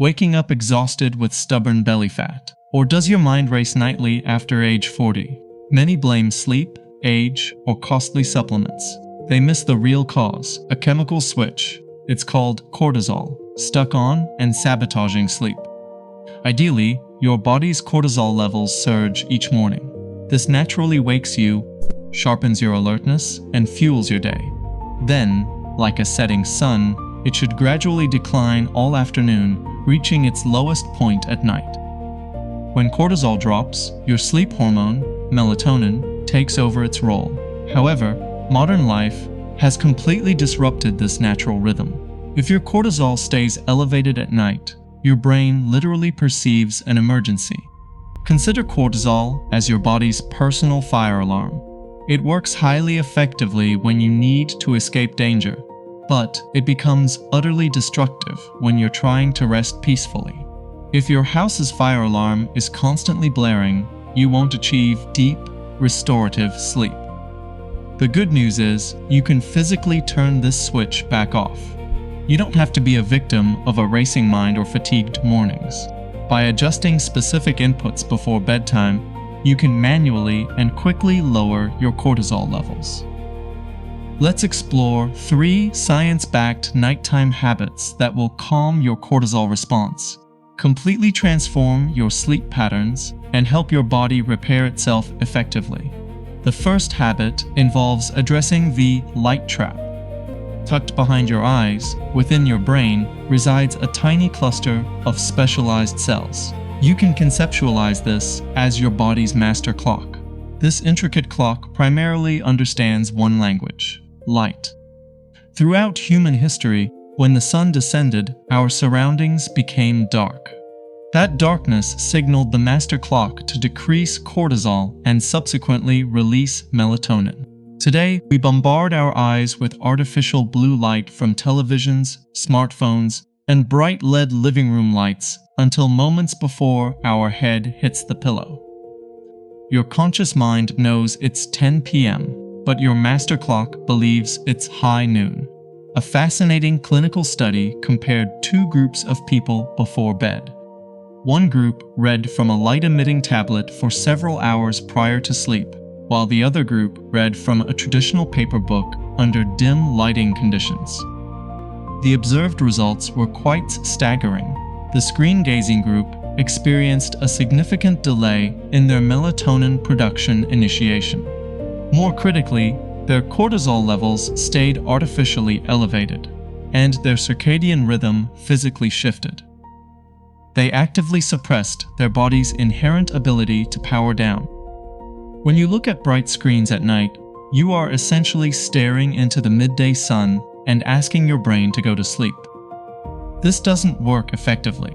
waking up exhausted with stubborn belly fat? Or does your mind race nightly after age 40? Many blame sleep, age, or costly supplements. They miss the real cause, a chemical switch. It's called cortisol, stuck on and sabotaging sleep. Ideally, your body's cortisol levels surge each morning. This naturally wakes you, sharpens your alertness, and fuels your day. Then, like a setting sun, it should gradually decline all afternoon, reaching its lowest point at night. When cortisol drops, your sleep hormone, melatonin, takes over its role. However, modern life has completely disrupted this natural rhythm. If your cortisol stays elevated at night, your brain literally perceives an emergency. Consider cortisol as your body's personal fire alarm. It works highly effectively when you need to escape danger, but it becomes utterly destructive when you're trying to rest peacefully. If your house's fire alarm is constantly blaring, you won't achieve deep, restorative sleep. The good news is, you can physically turn this switch back off. You don't have to be a victim of a racing mind or fatigued mornings. By adjusting specific inputs before bedtime, you can manually and quickly lower your cortisol levels. Let's explore 3 science-backed nighttime habits that will calm your cortisol response, completely transform your sleep patterns, and help your body repair itself effectively. The first habit involves addressing the light trap. Tucked behind your eyes, within your brain, resides a tiny cluster of specialized cells. You can conceptualize this as your body's master clock. This intricate clock primarily understands one language: light. Throughout human history, when the sun descended, our surroundings became dark. That darkness signaled the master clock to decrease cortisol and subsequently release melatonin. Today, we bombard our eyes with artificial blue light from televisions, smartphones, and bright LED living room lights until moments before our head hits the pillow. Your conscious mind knows it's 10 p.m., but your master clock believes it's high noon. A fascinating clinical study compared 2 groups of people before bed. One group read from a light-emitting tablet for several hours prior to sleep, while the other group read from a traditional paper book under dim lighting conditions. The observed results were quite staggering. The screen-gazing group experienced a significant delay in their melatonin production initiation. More critically, their cortisol levels stayed artificially elevated, and their circadian rhythm physically shifted. They actively suppressed their body's inherent ability to power down. When you look at bright screens at night, you are essentially staring into the midday sun and asking your brain to go to sleep. This doesn't work effectively.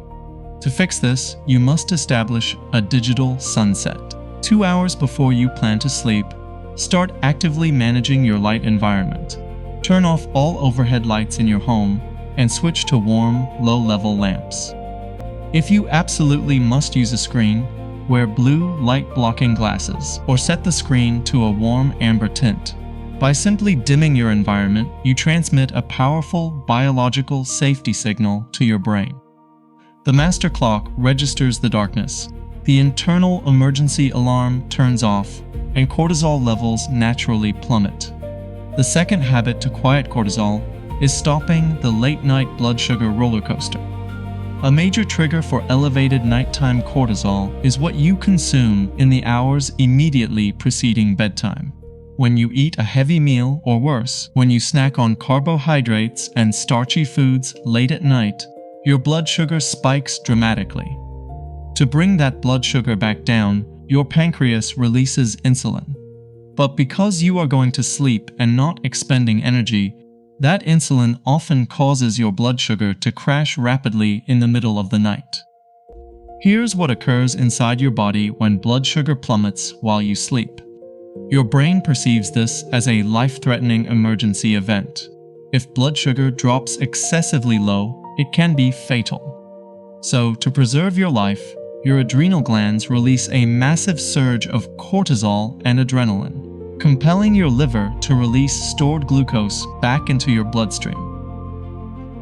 To fix this, you must establish a digital sunset. 2 hours before you plan to sleep, start actively managing your light environment. Turn off all overhead lights in your home and switch to warm, low-level lamps. If you absolutely must use a screen, wear blue light-blocking glasses or set the screen to a warm amber tint. By simply dimming your environment, you transmit a powerful biological safety signal to your brain. The master clock registers the darkness, the internal emergency alarm turns off, and cortisol levels naturally plummet. The second habit to quiet cortisol is stopping the late-night blood sugar roller coaster. A major trigger for elevated nighttime cortisol is what you consume in the hours immediately preceding bedtime. When you eat a heavy meal, or worse, when you snack on carbohydrates and starchy foods late at night, your blood sugar spikes dramatically. To bring that blood sugar back down, your pancreas releases insulin. But because you are going to sleep and not expending energy, that insulin often causes your blood sugar to crash rapidly in the middle of the night. Here's what occurs inside your body when blood sugar plummets while you sleep. Your brain perceives this as a life-threatening emergency event. If blood sugar drops excessively low, it can be fatal. So, to preserve your life, your adrenal glands release a massive surge of cortisol and adrenaline, compelling your liver to release stored glucose back into your bloodstream.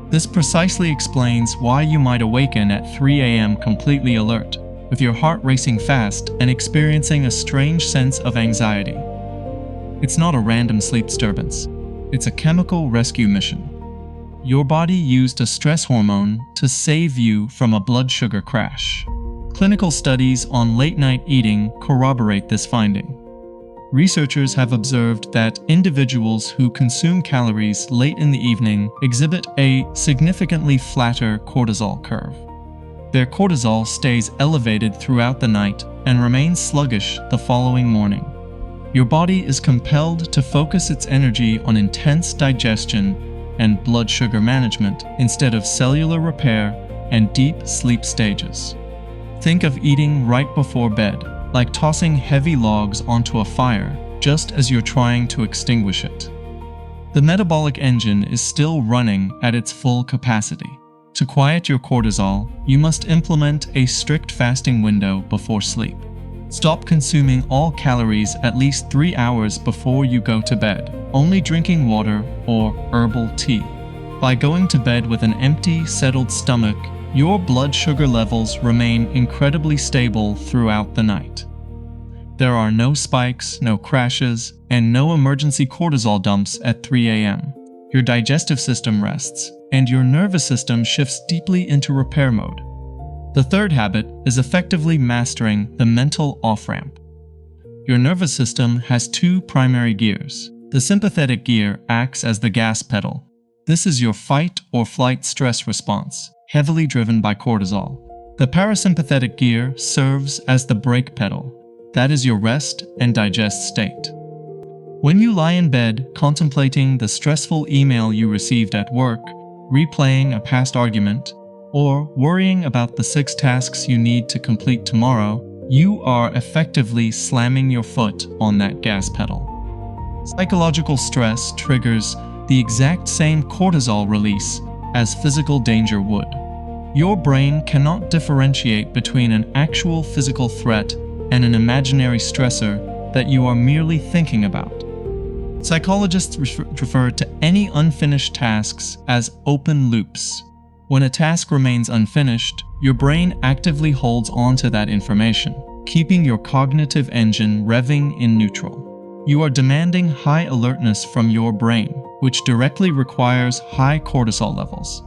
This precisely explains why you might awaken at 3 a.m. completely alert, with your heart racing fast and experiencing a strange sense of anxiety. It's not a random sleep disturbance. It's a chemical rescue mission. Your body used a stress hormone to save you from a blood sugar crash. Clinical studies on late-night eating corroborate this finding. Researchers have observed that individuals who consume calories late in the evening exhibit a significantly flatter cortisol curve. Their cortisol stays elevated throughout the night and remains sluggish the following morning. Your body is compelled to focus its energy on intense digestion and blood sugar management instead of cellular repair and deep sleep stages. Think of eating right before bed, like tossing heavy logs onto a fire just as you're trying to extinguish it. The metabolic engine is still running at its full capacity. To quiet your cortisol, you must implement a strict fasting window before sleep. Stop consuming all calories at least 3 hours before you go to bed, only drinking water or herbal tea. By going to bed with an empty, settled stomach, your blood sugar levels remain incredibly stable throughout the night. There are no spikes, no crashes, and no emergency cortisol dumps at 3 a.m. Your digestive system rests, and your nervous system shifts deeply into repair mode. The third habit is effectively mastering the mental off-ramp. Your nervous system has two primary gears. The sympathetic gear acts as the gas pedal. This is your fight or flight stress response, heavily driven by cortisol. The parasympathetic gear serves as the brake pedal. That is your rest and digest state. When you lie in bed contemplating the stressful email you received at work, replaying a past argument, or worrying about the 6 tasks you need to complete tomorrow, you are effectively slamming your foot on that gas pedal. Psychological stress triggers the exact same cortisol release as physical danger would. Your brain cannot differentiate between an actual physical threat and an imaginary stressor that you are merely thinking about. Psychologists refer to any unfinished tasks as open loops. When a task remains unfinished, your brain actively holds on to that information, keeping your cognitive engine revving in neutral. You are demanding high alertness from your brain, which directly requires high cortisol levels.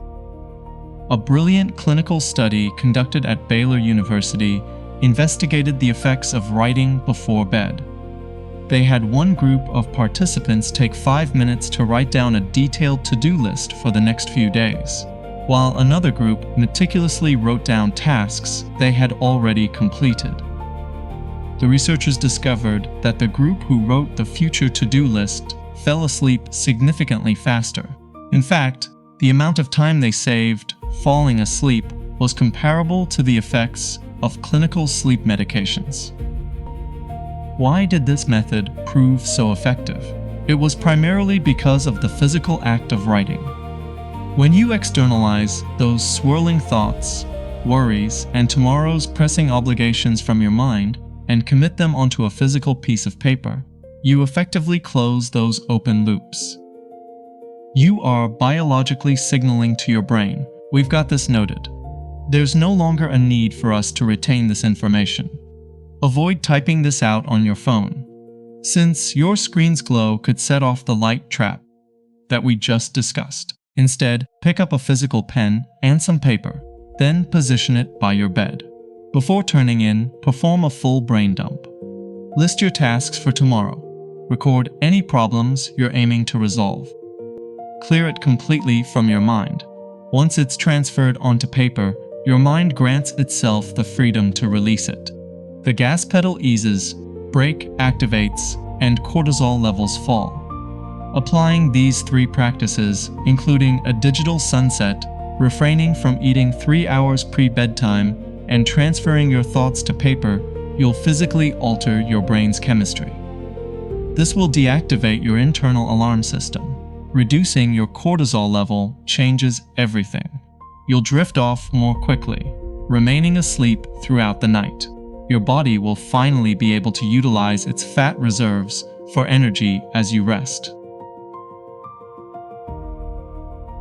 A brilliant clinical study conducted at Baylor University investigated the effects of writing before bed. They had one group of participants take 5 minutes to write down a detailed to-do list for the next few days, while another group meticulously wrote down tasks they had already completed. The researchers discovered that the group who wrote the future to-do list fell asleep significantly faster. In fact, the amount of time they saved falling asleep was comparable to the effects of clinical sleep medications. Why did this method prove so effective? It was primarily because of the physical act of writing. When you externalize those swirling thoughts, worries, and tomorrow's pressing obligations from your mind and commit them onto a physical piece of paper, you effectively close those open loops. You are biologically signaling to your brain, "We've got this noted." There's no longer a need for us to retain this information. Avoid typing this out on your phone, since your screen's glow could set off the light trap that we just discussed. Instead, pick up a physical pen and some paper, then position it by your bed. Before turning in, perform a full brain dump. List your tasks for tomorrow. Record any problems you're aiming to resolve. Clear it completely from your mind. Once it's transferred onto paper, your mind grants itself the freedom to release it. The gas pedal eases, brake activates, and cortisol levels fall. Applying these 3 practices, including a digital sunset, refraining from eating 3 hours pre-bedtime, and transferring your thoughts to paper, you'll physically alter your brain's chemistry. This will deactivate your internal alarm system. Reducing your cortisol level changes everything. You'll drift off more quickly, remaining asleep throughout the night. Your body will finally be able to utilize its fat reserves for energy as you rest.